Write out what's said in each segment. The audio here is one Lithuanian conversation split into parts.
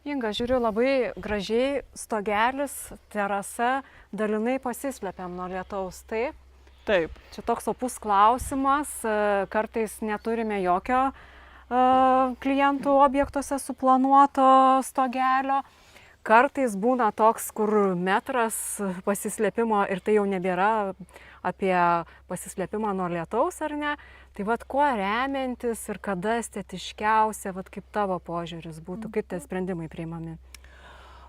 Inga, žiūriu, labai gražiai stogelis, terasa, dalinai pasislepiam nuo lietaus, taip? Taip. Čia toks opus klausimas, kartais neturime jokio klientų objektuose suplanuoto stogelio. Kartais būna toks, kur metras pasislėpimo ir tai jau nebėra apie pasislėpimą nuo lietaus, ar ne? Tai vat kuo remiantis ir kada estetiškiausia, vat kaip tavo požiūris būtų, kaip tie sprendimai priimami?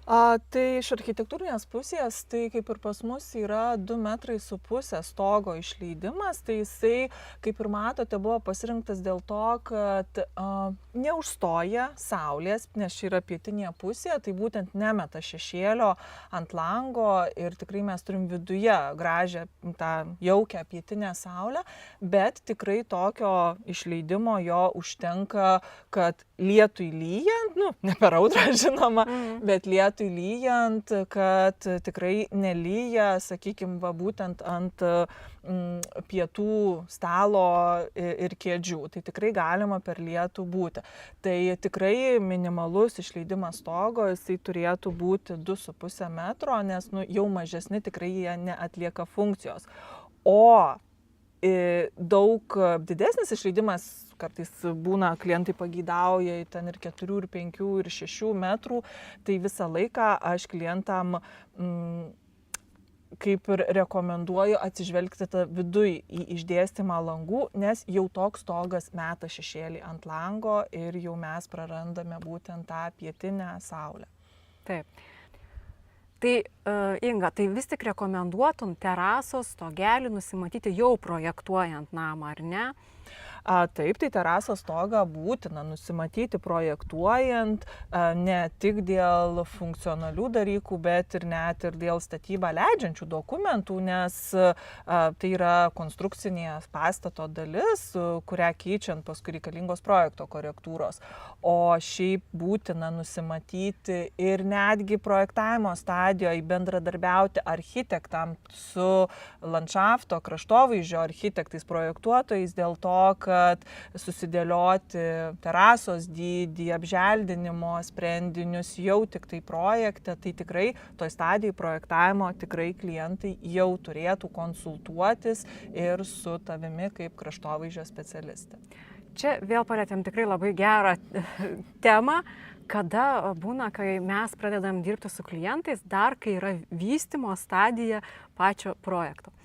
Tai iš architektūrinės pusės, tai kaip ir pas mus yra 2,5 metrai stogo išleidimas, tai jisai, kaip ir matote, buvo pasirinktas dėl to, kad neužstoja saulės, nes čia yra pietinė pusė, tai būtent nemeta šešėlio ant lango ir tikrai mes turim viduje gražią tą jaukią pietinę saulę, bet tikrai tokio išleidimo jo užtenka, kad lietui lyjant, ne per audrą žinoma, bet lietui lyjant, kad tikrai nelyja, sakykime, būtent ant pietų stalo ir kėdžių. Tai tikrai galima per lietų būti. Tai tikrai minimalus išleidimas stogo, jisai turėtų būti 2,5 metro, nes jau mažesni tikrai jie neatlieka funkcijos. O daug didesnis išleidimas, kartais būna klientai pageidauja ten ir 4, ir 5, ir 6 metrų, tai visą laiką aš klientam kaip ir rekomenduoju atsižvelgti viduj į išdėstymą langų, nes jau toks stogas meta šešėlį ant lango ir jau mes prarandame būtent tą pietinę saulę. Taip. Tai Inga, tai vis tik rekomenduotum terasos stogelį nusimatyti jau projektuojant namą, ar ne? Taip, tai terasos stogą būtina nusimatyti projektuojant ne tik dėl funkcionalių dalykų, bet ir net ir dėl statybą leidžiančių dokumentų, nes tai yra konstrukcinė pastato dalis, kurią keičiant paskui reikalingos projekto korektūros. O šiaip būtina nusimatyti ir netgi projektavimo stadijoje bendradarbiauti architektam su landšafto kraštovaizdžio architektais, projektuotojais dėl to, kad susidėlioti terasos dydį, apželdinimo sprendinius jau tik tai projekte, tai tikrai toj stadijai projektavimo tikrai klientai jau turėtų konsultuotis ir su tavimi kaip kraštovaizdžio specialistė. Čia vėl palėtėm tikrai labai gerą temą, kada būna, kai mes pradedam dirbti su klientais, dar kai yra vystymo stadija pačio projekto.